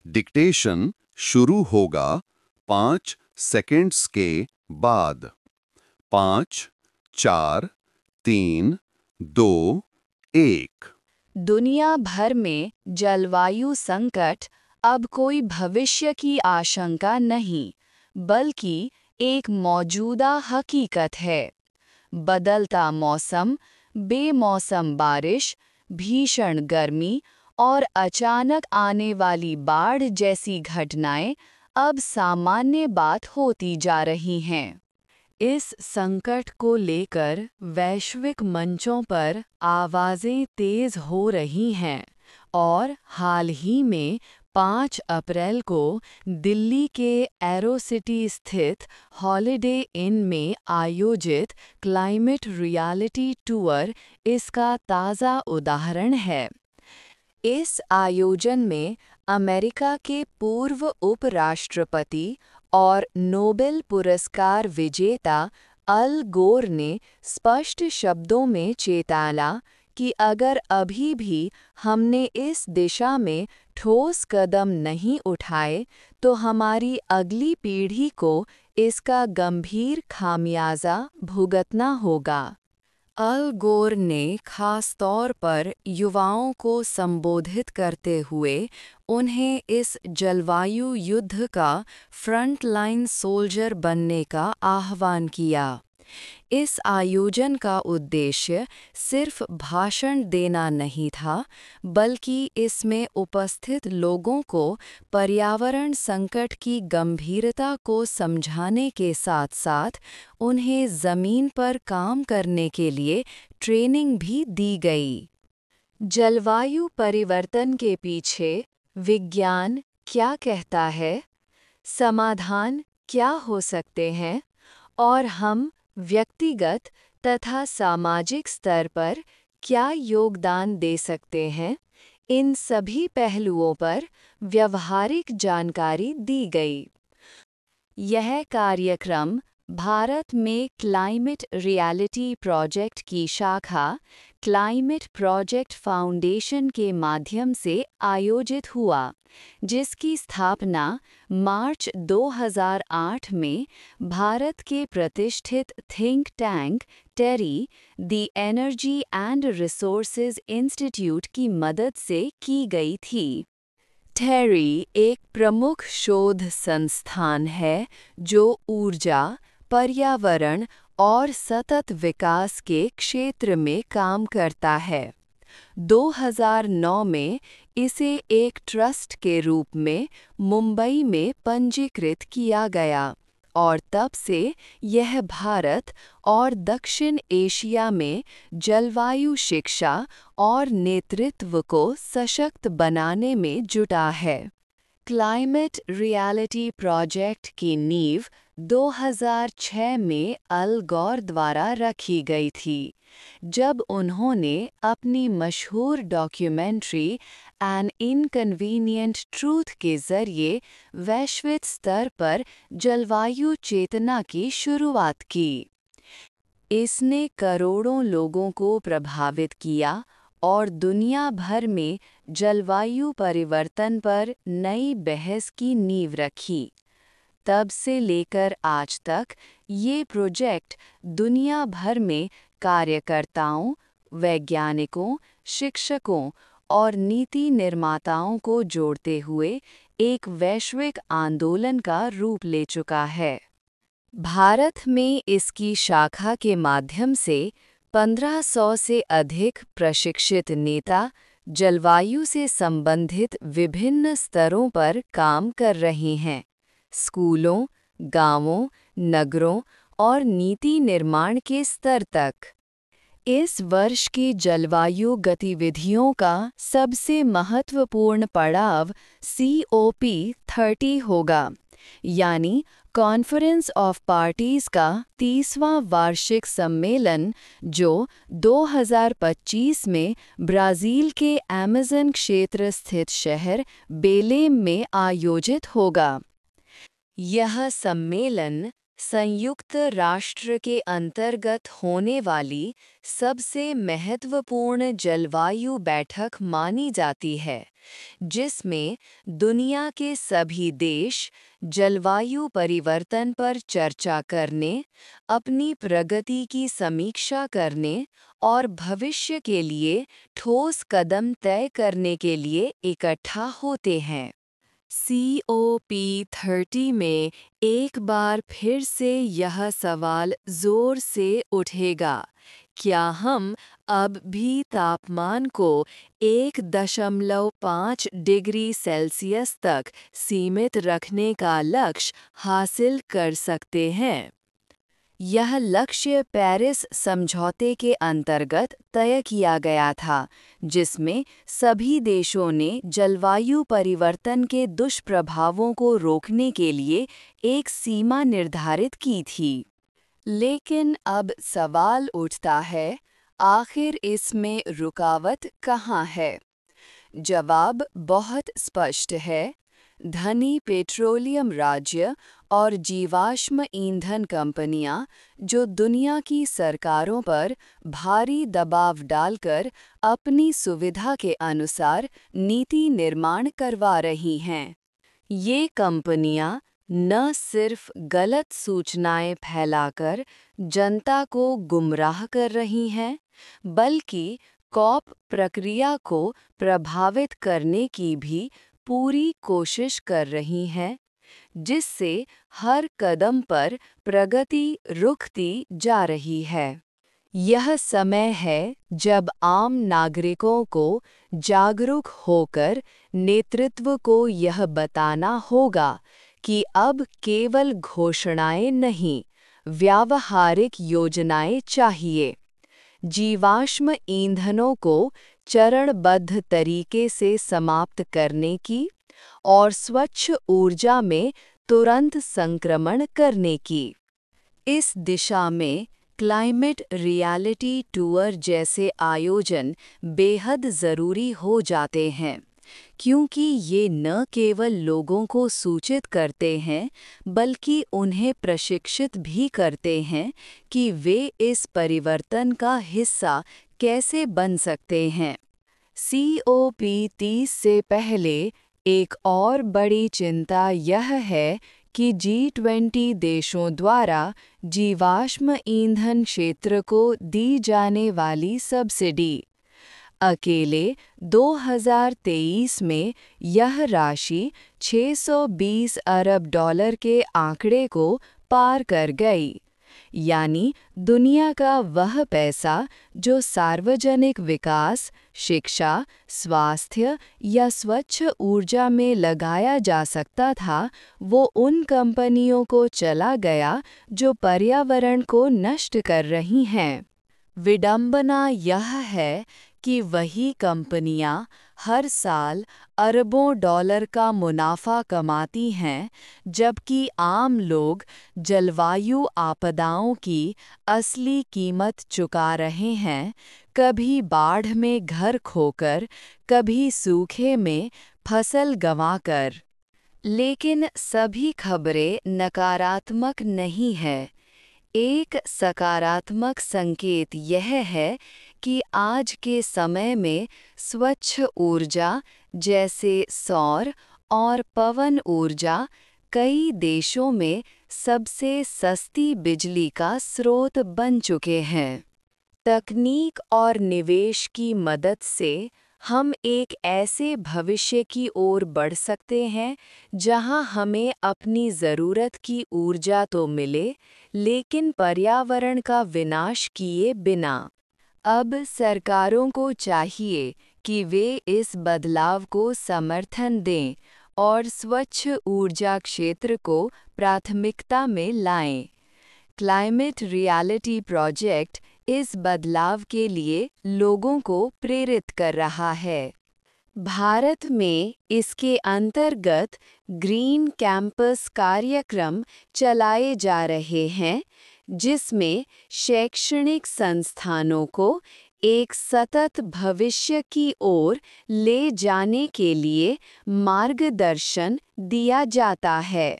Dictation शुरू होगा 5 seconds के बाद। 5, 4, 3, 2, 1। दुनिया भर में जलवायु संकट अब कोई भविष्य की आशंका नहीं, बल्कि एक मौजूदा हकीकत है। बदलता मौसम, बेमौसम बारिश, भीषण गर्मी और अचानक आने वाली बाढ़ जैसी घटनाएं अब सामान्य बात होती जा रही हैं। इस संकट को लेकर वैश्विक मंचों पर आवाज़ें तेज़ हो रही हैं और हाल ही में 5 अप्रैल को दिल्ली के एरोसिटी स्थित हॉलिडे इन में आयोजित क्लाइमेट रियलिटी टूर इसका ताज़ा उदाहरण है। इस आयोजन में अमेरिका के पूर्व उपराष्ट्रपति और नोबेल पुरस्कार विजेता अल गोर ने स्पष्ट शब्दों में चेताया कि अगर अभी भी हमने इस दिशा में ठोस कदम नहीं उठाए, तो हमारी अगली पीढ़ी को इसका गंभीर खामियाजा भुगतना होगा। अल गोर ने खास तौर पर युवाओं को संबोधित करते हुए उन्हें इस जलवायु युद्ध का फ्रंटलाइन सोल्जर बनने का आह्वान किया। इस आयोजन का उद्देश्य सिर्फ भाषण देना नहीं था, बल्कि इसमें उपस्थित लोगों को पर्यावरण संकट की गंभीरता को समझाने के साथ-साथ उन्हें ज़मीन पर काम करने के लिए ट्रेनिंग भी दी गई। जलवायु परिवर्तन के पीछे विज्ञान क्या कहता है? समाधान क्या हो सकते हैं? और हम व्यक्तिगत तथा सामाजिक स्तर पर क्या योगदान दे सकते हैं? इन सभी पहलुओं पर व्यावहारिक जानकारी दी गई। यह कार्यक्रम भारत में क्लाइमेट रियलिटी प्रोजेक्ट की शाखा क्लाइमेट प्रोजेक्ट फाउंडेशन के माध्यम से आयोजित हुआ, जिसकी स्थापना मार्च 2008 में भारत के प्रतिष्ठित think tank TERI, the energy and resources institute की मदद से की गई थी। टेरी एक प्रमुख शोध संस्थान है जो ऊर्जा, पर्यावरण और सतत विकास के क्षेत्र में काम करता है। 2009 में इसे एक ट्रस्ट के रूप में मुंबई में पंजीकृत किया गया और तब से यह भारत और दक्षिण एशिया में जलवायु शिक्षा और नेतृत्व को सशक्त बनाने में जुटा है। क्लाइमेट रियलिटी प्रोजेक्ट की नींव 2006 में अल गोर द्वारा रखी गई थी, जब उन्होंने अपनी मशहूर डॉक्यूमेंट्री एन इनकन्वीनियंट ट्रूथ के ज़रिए वैश्विक स्तर पर जलवायु चेतना की शुरुआत की। इसने करोड़ों लोगों को प्रभावित किया और दुनिया भर में जलवायु परिवर्तन पर नई बहस की नींव रखी। तब से लेकर आज तक ये प्रोजेक्ट दुनिया भर में कार्यकर्ताओं, वैज्ञानिकों, शिक्षकों और नीति निर्माताओं को जोड़ते हुए एक वैश्विक आंदोलन का रूप ले चुका है। भारत में इसकी शाखा के माध्यम से 1500 से अधिक प्रशिक्षित नेता जलवायु से संबंधित विभिन्न स्तरों पर काम कर रहे हैं। स्कूलों, गांवों, नगरों और नीति निर्माण के स्तर तक। इस वर्ष की जलवायु गतिविधियों का सबसे महत्वपूर्ण पड़ाव COP30 होगा, यानी कॉन्फ्रेंस ऑफ पार्टीज का 30वां वार्षिक सम्मेलन, जो 2025 में ब्राज़ील के अमेज़न क्षेत्र स्थित शहर बेलेम में आयोजित होगा। यह सम्मेलन संयुक्त राष्ट्र के अंतर्गत होने वाली सबसे महत्वपूर्ण जलवायु बैठक मानी जाती है, जिसमें दुनिया के सभी देश जलवायु परिवर्तन पर चर्चा करने, अपनी प्रगति की समीक्षा करने और भविष्य के लिए ठोस कदम तय करने के लिए इकट्ठा होते हैं। COP30 में एक बार फिर से यह सवाल जोर से उठेगा, क्या हम अब भी तापमान को 1.5 डिग्री सेल्सियस तक सीमित रखने का लक्ष्य हासिल कर सकते हैं? यह लक्ष्य पेरिस समझौते के अंतर्गत तय किया गया था, जिसमें सभी देशों ने जलवायु परिवर्तन के दुष्प्रभावों को रोकने के लिए एक सीमा निर्धारित की थी। लेकिन अब सवाल उठता है, आखिर इसमें रुकावट कहाँ है? जवाब बहुत स्पष्ट है। धनी पेट्रोलियम राज्य और जीवाश्म ईंधन कंपनियां, जो दुनिया की सरकारों पर भारी दबाव डालकर अपनी सुविधा के अनुसार नीति निर्माण करवा रही हैं। ये कंपनियां न सिर्फ गलत सूचनाएं फैलाकर जनता को गुमराह कर रही हैं, बल्कि कॉप प्रक्रिया को प्रभावित करने की भी पूरी कोशिश कर रही हैं, जिससे हर कदम पर प्रगति रुकती जा रही है। यह समय है जब आम नागरिकों को जागरूक होकर नेतृत्व को यह बताना होगा कि अब केवल घोषणाएं नहीं, व्यावहारिक योजनाएं चाहिए। जीवाश्म ईंधनों को चरणबद्ध तरीके से समाप्त करने की और स्वच्छ ऊर्जा में तुरंत संक्रमण करने की। इस दिशा में क्लाइमेट रियलिटी टूर जैसे आयोजन बेहद ज़रूरी हो जाते हैं, क्योंकि ये न केवल लोगों को सूचित करते हैं, बल्कि उन्हें प्रशिक्षित भी करते हैं कि वे इस परिवर्तन का हिस्सा कैसे बन सकते हैं। COP30 से पहले एक और बड़ी चिंता यह है कि G20 देशों द्वारा जीवाश्म ईंधन क्षेत्र को दी जाने वाली सब्सिडी। अकेले 2023 में यह राशि $620 अरब के आंकड़े को पार कर गई, यानी दुनिया का वह पैसा जो सार्वजनिक विकास, शिक्षा, स्वास्थ्य या स्वच्छ ऊर्जा में लगाया जा सकता था, वो उन कंपनियों को चला गया जो पर्यावरण को नष्ट कर रही हैं। विडंबना यह है कि वही कंपनियां हर साल अरबों डॉलर का मुनाफा कमाती हैं, जबकि आम लोग जलवायु आपदाओं की असली कीमत चुका रहे हैं, कभी बाढ़ में घर खोकर, कभी सूखे में फसल गंवाकर। लेकिन सभी खबरें नकारात्मक नहीं है। एक सकारात्मक संकेत यह है कि आज के समय में स्वच्छ ऊर्जा जैसे सौर और पवन ऊर्जा कई देशों में सबसे सस्ती बिजली का स्रोत बन चुके हैं। तकनीक और निवेश की मदद से हम एक ऐसे भविष्य की ओर बढ़ सकते हैं जहां हमें अपनी ज़रूरत की ऊर्जा तो मिले, लेकिन पर्यावरण का विनाश किए बिना। अब सरकारों को चाहिए कि वे इस बदलाव को समर्थन दें और स्वच्छ ऊर्जा क्षेत्र को प्राथमिकता में लाएं। क्लाइमेट रियलिटी प्रोजेक्ट इस बदलाव के लिए लोगों को प्रेरित कर रहा है। भारत में इसके अंतर्गत ग्रीन कैंपस कार्यक्रम चलाए जा रहे हैं, जिसमें शैक्षणिक संस्थानों को एक सतत भविष्य की ओर ले जाने के लिए मार्गदर्शन दिया जाता है।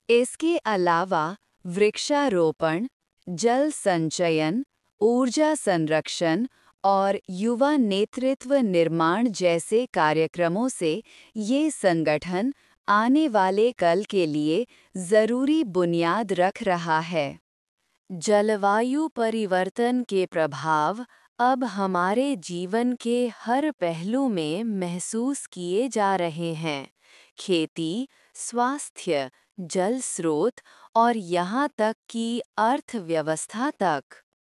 इसके अलावा वृक्षारोपण, जल संचयन, ऊर्जा संरक्षण और युवा नेतृत्व निर्माण जैसे कार्यक्रमों से ये संगठन आने वाले कल के लिए ज़रूरी बुनियाद रख रहा है। जलवायु परिवर्तन के प्रभाव अब हमारे जीवन के हर पहलू में महसूस किए जा रहे हैं। खेती, स्वास्थ्य, जल स्रोत और यहाँ तक कि अर्थव्यवस्था तक।